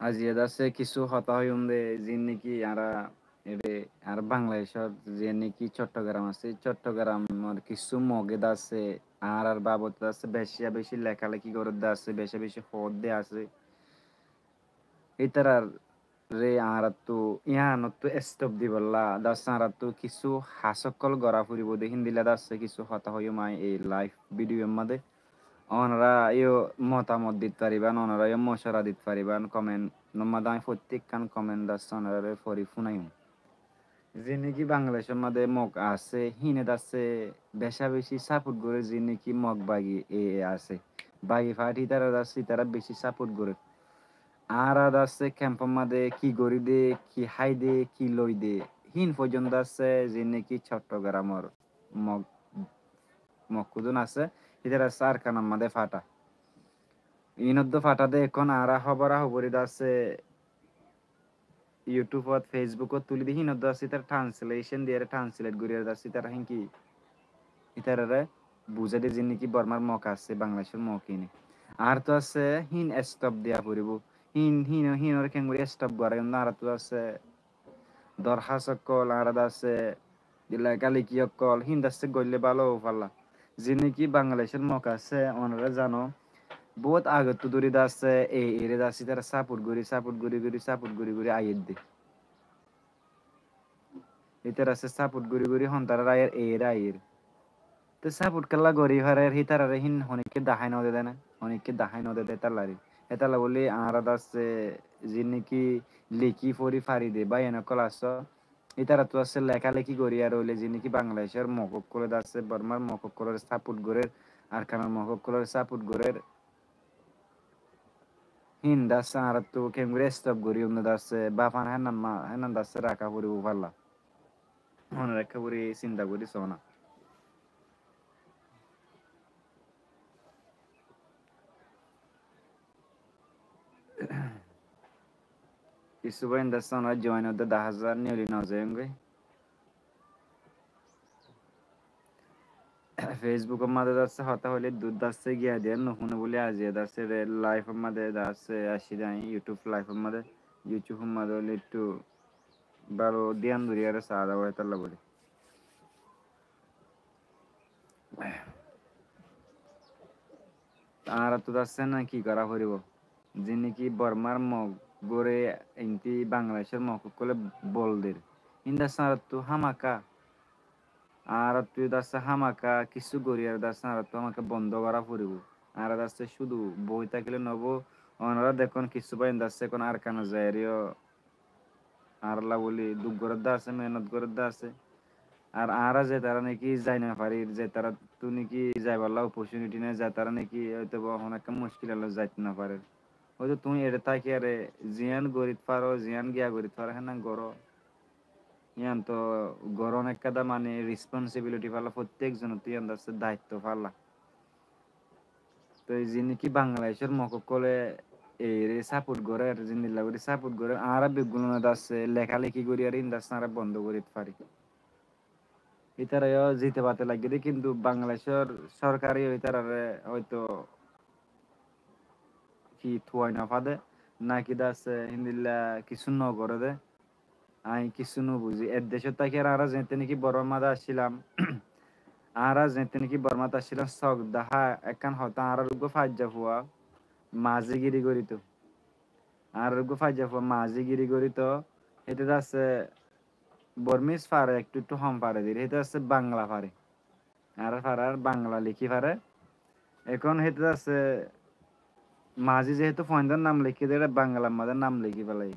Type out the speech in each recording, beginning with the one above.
আজিয়াদ আছে কিছু হতা হইম দে যে নাকি আরা এরে আর বাংলাদেশত যে নাকি চট্টগ্রাম আছে চট্টগ্রামের কিছু মগেদ আছে আর বাবদ আছে বেশি বেশি লেখালেখি করে দে আছে বেশি বেশি হদ দে আছে এই তারার রে আর তো ইহানত তো স্টপ দিবল্লা দাস আর তো কিছু হাসকল গড়া ফুরিব দে হিন্দিলা দাসে কিছু হতা হইম আই এই লাইভ ভিডিওর মধ্যে ওনারা ইয়ো মতামত দিতে পারিবেন ওনারা ইয়ো মশলা দিতে পারিবেন কমেন্ট নমাদা আমি প্রত্যেকখান কমেন্ট দাস ওনারা ফরি ফুনাইম যে নাকি বাংলাদেশের মধ্যে মগ আছে হিনেদ আছে বেশা বেশি সাপোর্ট করে যে নাকি মগ বাগি আছে বাগি ফাটি তারা আছে তারা বেশি সাপোর্ট করে আর আছে ক্যাম্পের মধ্যে কি গড়ি দে কি হাই দে কি লই দে হিন পর্যন্ত আছে যে নাকি চট্টগ্রামের মগ মকুদন আছে এদের আছে আর কানার মধ্যে ফাটা ইনদ্দ ফাটাদে এখন আরা খবরা খবরিত আছে ইউটিউবত ফেসবুকত তুলি দি হিনদ্দ আছে তার ট্রান্সলেশন দিয়ে ট্রান্সলেট করিয়া আছে তারা হিনকি ইতারে বুঝে দে যিনি কি বর্মার মক আছে বাংলাদেশের মক ইনি আর তো আছে হিন স্টপ দিয়া পড়িব হিন হিন হিনর কেঙ্গুরি স্টপ করে আর তো আছে দরখাস্ত কল আর আছে লেখালেখি কল হিন দাসে গইলে ভালো পাল্লা যিনি কি বাংলাদেশের মক আছে ওনারা জানো বহুত আগত তো দূরে আছে এই এরে দাসি তারা সাপোর্ট করি আইয়ের দে এটার আছে সাপোর্ট করি হন্তারা আয়ের আয়ের তো সাপোর্ট কাল্লা গরি হারের হিতারারে হিন অনেককে দাহাই নদে দেয় না অনেককে দাহাই নদে দেয় তাল্লারি এতালা বলি আরাদ আছে যিনি কি লিখি ফরি ফারি দে বা এনে কলাস ইতারা তো আছে লেখালেখি করি আর হইলে যিনি কি বাংলাদেশের মকক করে আছে বর্মার মকক করে সাপোর্ট করে আর কানার মকক করে সাপোর্ট করে হিন দাস আর তো কেমরে স্টপ করি অন্য দাস বাফান হেনান দাস রাখা করি উভাল্লা মনে রাখা করি চিন্তা করি সোনা কিছু বাইন দাস সোনা জয়েন হতে 10,000 নিউলি না যায়ঙ্গে ফেসবুকের মধ্যে দাস হতা হলে দুধ দাসে গিয়া দেন নহুনে বলে আজিয়া দাসে লাইফের মধ্যে দাসে আসি যাই ইউটিউব লাইফের মধ্যে ইউটিউবের মধ্যে হলে একটু বারো দিয়ান ধরিয়ারে সাদা হয়ে তাল্লা বলে আর তো দাসে না কি করা করিব যিনি কি বর্মার মগ গড়ে এনতি বাংলাদেশের মগ কলে বলদের ইন্দা সার তো হামাকা আর তুই দাসে হামাকা কিছু গড়িয়ার দাসে আর তো আমাকে বন্ধ করা পড়িব আর দাসে শুধু বই থাকিলে নব ওনারা দেখুন কিছু পাইন দাসে এখন আর কানা যায় আরলা বলি দুঃখ গরদ দা আছে মেহনত গরদ দা আছে আর আরা যে তারা নাকি যাই না পারি যে তারা তুই নাকি যাইবার অপরচুনিটি নেই যা তারা নাকি হয়তো অনেক মুশকিল হলো যাইতে না পারে হয়তো তুমি এটা থাকি আরে জিয়ান গরিত পারো জিয়ান গিয়া গরিত পারো হ্যাঁ না গরো ইয়ান তো গর অনেক কাদা মানে রেসপন্সিবিলিটি পালা প্রত্যেকজন তুই আছে দায়িত্ব পালা তো এই যিনি কি বাংলাদেশের মককলে এই রে সাপোর্ট করে আর যিনি লাগরে সাপোর্ট করে আর বেগুন আছে লেখালেখি করি আর ইন্দাস আর বন্ধ করিতে পারি ইতারাও জিতে পাতে লাগে কিন্তু বাংলাদেশের সরকারি ইতারারে হয়তো কি থুয়াই না ফাদে না কি দাস হিন্দিল্লা কিছু ন করে দে আমি কিছু ন বুঝি এর দেশের তাকে আর যেতে নাকি বর্মাতে আসছিলাম আর যেতে নাকি বর্মাতে আসছিলাম শখ দাহা একখান হতা আর রুগো ফাজ্জা ফুয়া মাঝিগিরি করিত আর রুগো ফাজ্জা ফুয়া মাঝিগিরি করিত এটা আছে বর্মিস পারে একটু একটু হম পারে দিলে এটা আছে বাংলা পারে আর পারার বাংলা লিখি পারে এখন হেতে আছে মাঝি যেহেতু ফয়েন্দার নাম লিখি দেয় বাংলা মাদের নাম লিখি পেলাই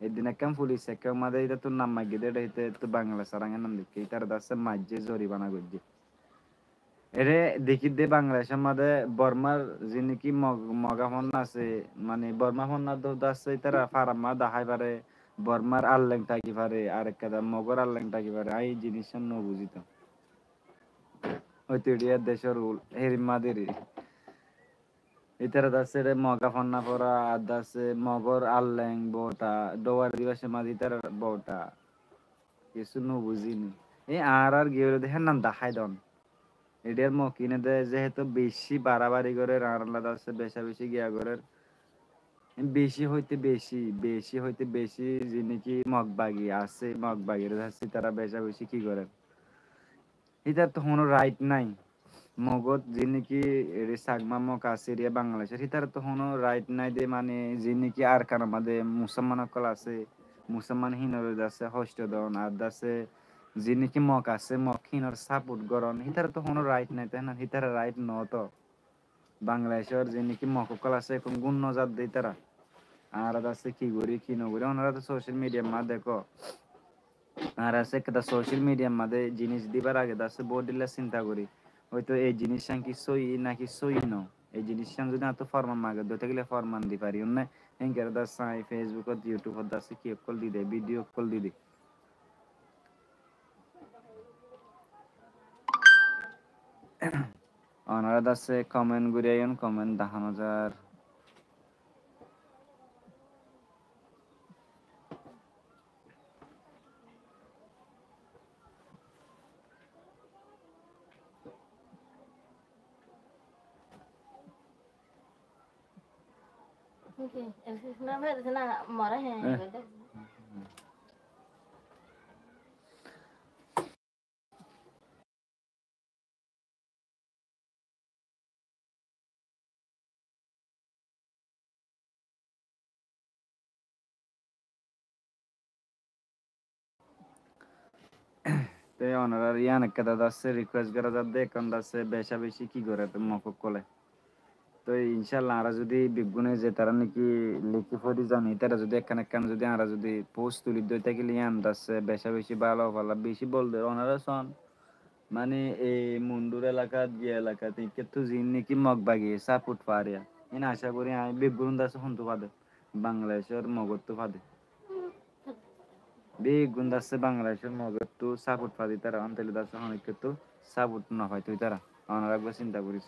এদিন একদম পুলিশ একদম মাদের এটা তোর নাম মাগি দেয় এটা তো বাংলা সারাঙ্গের নাম লিখি তার দাসে মাঝে জরিমানা করছে এরে দেখি দে বাংলাদেশের মধ্যে বর্মার যিনি কি মগাফন আছে মানে বর্মা ফন্না আছে তারা ফারাম্মা দাহাই পারে বর্মার আল্লেং থাকি পারে আর একটা মগর আল্লেং থাকি পারে এই জিনিসটা ন বুঝিত হয়তো এটিয়া দেশের হেরিমাদের ইতারা দাসে রে মগা ফন্না পরা দাসে মগর আল্লেং বটা ডোয়ার দিবসে মাঝি তার বটা কিছু ন বুঝিনি এই আর গিয়ে দেখেন নাম দাহাই দন এটার মকিনে দেয় যেহেতু বেশি বাড়াবাড়ি করে রান্না দাসে বেশা বেশি গিয়া করে বেশি হইতে বেশি, বেশি হইতে বেশি যে নাকি মগবাগি আছে, মগবাগিরা আছে তারা বেশা বেশি কি করে? এটার তো কোনো রাইট নাই। মগত যে নাকি এর সাগমা মগ আছে রে বাংলাদেশের এটার তো কোনো রাইট নাই দে মানে যে নাকি আর কার মাঝে মুসলমান সকল আছে, মুসলমান হিনর আছে হস্ত দন আর আছে যে নাকি মগ আছে মগ হিনর সাপোর্ট করন এটার তো কোনো রাইট নাই তাই না? এটার রাইট ন তো বাংলাদেশের যে নাকি মককল আছে এখন গুণ নজর দেয় তারা আর আছে কি করি কি নকরি ওনারা তো সোশ্যাল মিডিয়ার মা দেখো আর আছে একটা সোশ্যাল মিডিয়ার মধ্যে জিনিস দিবার আগে আছে বডিলা চিন্তা করি হয়তো এই জিনিস কি সই নাকি সই ন এই জিনিস যদি এত ফরমান মাগে দইতে গেলে ফরমান দি পারি অন্য এঙ্কার দা সাই ফেসবুকত ইউটিউবত আছে কি কল দি দে ভিডিও কল দি দে ওনারা আছে কমেন্ট করিয়ান কমেন্ট দেখানো যার তে ওনারা ইয়ান একটা দাদা আছে রিকোয়েস্ট করা যার দেখুন আছে বেশা বেশি কি করে তো মফক কলে তো ইনশাল্লাহ আমরা যদি বিগুনে যে তারা নাকি লিখি ফরি জানি তারা যদি একখান একখান যদি আমরা যদি পোস্ট তুলি দই থাকি লিয়ান দাসে বেশা বেশি ভালো ভালো বেশি বলতে ওনারা শোন মানে এই মুন্ডুর এলাকা গিয়ে এলাকা থেকে তো জিন নাকি মগ বাগিয়ে সাপোর্ট পারিয়া এনে আশা করি আমি বিগুন দাসে শুনতে পাদে বাংলাদেশের মগর তো পাদে বেগুন দাসে বাংলাদেশের মগর তো সাপোর্ট পাদি তারা অন্তলি দাসে অনেক তো সাপোর্ট না হয় তুই তারা ওনারা একবার চিন্তা করিস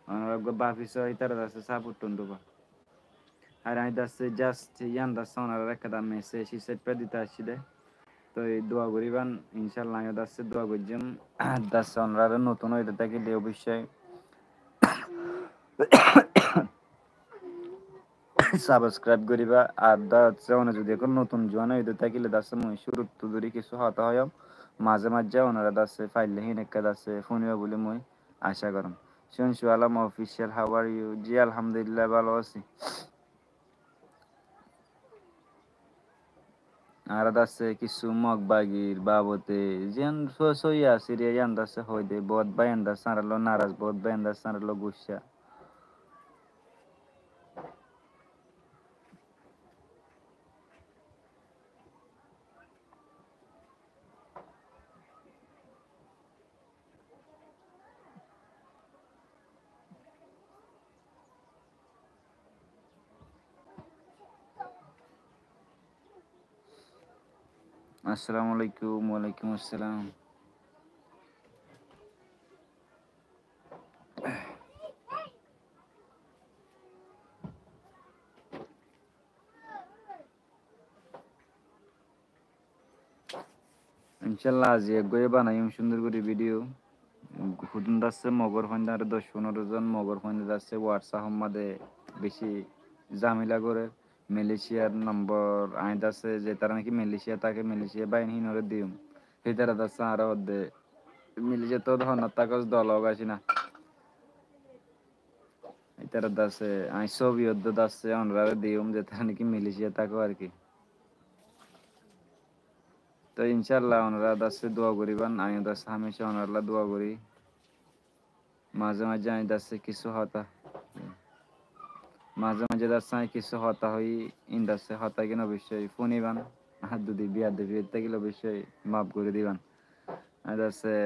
ওনারা একবার বাফিস হয় তারা দাসে সাপোর্ট টন দেবা আর আমি দাসে জাস্ট ইয়ান দাসে ওনারা একটা দাম মেসে সিসেট পে দিতে আসছি দে তো এই দোয়া করিবান ইনশাল্লাহ আমি দাসে দোয়া করছিলাম দাসে ওনারা নতুন হইতে থাকি অবশ্যই সাবস্ক্রাইব করিবা আর দা হচ্ছে ওনা যদি এখন নতুন জোয়ান হইতে থাকিলে দাসে মই শুরু তো ধরি কিছু হতা হয় মাঝে মাঝে ওনারা দাসে ফাইলে হিন একটা দাসে ফোনিবা বলে মই আশা করম শুনছু Alam official how are you জি আলহামদুলিল্লাহ ভালো আছি আর দাসে কিছু মগবাগির বাবতে যেন সইয়া সিরিয়া ইয়ান দাসে হই দে বহুত বায়ান দাস সারালো নারাজ বহুত বায়ান দাস সারালো গুসা আসসালামু আলাইকুম ওয়ালাইকুম আসসালাম ইনশাল্লাহ আজ একগয়ে বানাইম সুন্দর করে ভিডিও হুদুন দাসে মগর ফান্দে আর 10-15 জন মগর ফান্দে দাসে হোয়াটসঅ্যাপ মাদে বেশি ঝামেলা করে মালয়েশিয়ার নম্বর আইন দাসে যে তারা নাকি মালয়েশিয়া তাকে মালয়েশিয়া বাইন হিনরে দিম সেই তারা দাসে আর অর্ধে মালয়েশিয়া তো ধন তাকস দল গাছি না এই তারা দাসে আই ছবি অর্ধ দাসে অনরারে দিম যে তারা নাকি মালয়েশিয়া তাকো আর কি তো ইনশাল্লাহ ওনারা দাসে দোয়া করিবান আমি দাসে হামেশা ওনারা দোয়া করি মাঝে মাঝে আমি দাসে কিছু হতা মাঝে মাঝে দাসে কিছু হতা হই ইন্দাসে হতা কিনা অবশ্যই ফোনিবান আর যদি বিয়া দেবী গেলে অবশ্যই মাফ করে দিবান আর দাসে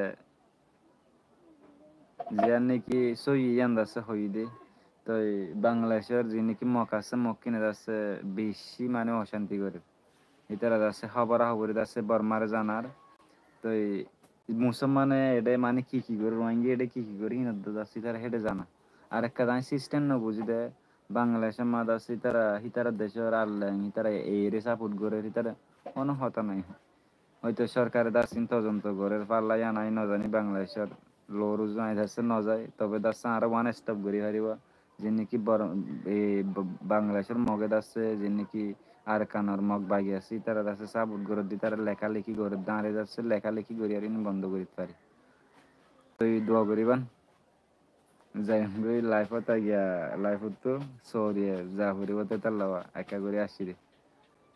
যে নাকি সই ইয়ান দাসে হই দে তো এই বাংলাদেশের যে নাকি মক আছে মক কিনে দাসে বেশি মানে অশান্তি করে ইতারা দাসে খবরা খবরি দাসে বর্মারে জানার তো এই মুসলমানে এটা মানে কি কি করে রোহিঙ্গা এটা কি কি করে হিনাদ দাসি তারা হেডে জানা আর একটা দাই সিস্টেম ন বুঝি দে বাংলাদেশের মাদাসি তারা হিতারা দেশের আল্লাহ হিতারা এই রে সাপোর্ট করে হিতারা কোনো হতা নাই হয়তো সরকারের দাসিন তদন্ত করে পাল্লাই আনাই ন জানি বাংলাদেশের লোর উজু আই দাসে ন যায় তবে দাসে আরো ওয়ান স্টপ করি হারিবা যে নাকি বড় এই বাংলাদেশের মগেদ আছে যে নাকি আর কানার মগ বাগি আছে তারা আছে সাবুত গরত দি তারা লেখালেখি করে দাঁড়িয়ে যাচ্ছে লেখালেখি করি আর বন্ধ করিতে পারি তো এই দোয়া করিবান যাই হোক লাইফত গিয়া লাইফত তো সৌদিয়া যা হরিবতে তার লওয়া একা করে আসি রে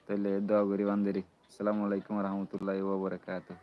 তাহলে দোয়া করি বান্ধেরি আসসালামু আলাইকুম রহমতুল্লাহ ওয়া বারাকাতুহু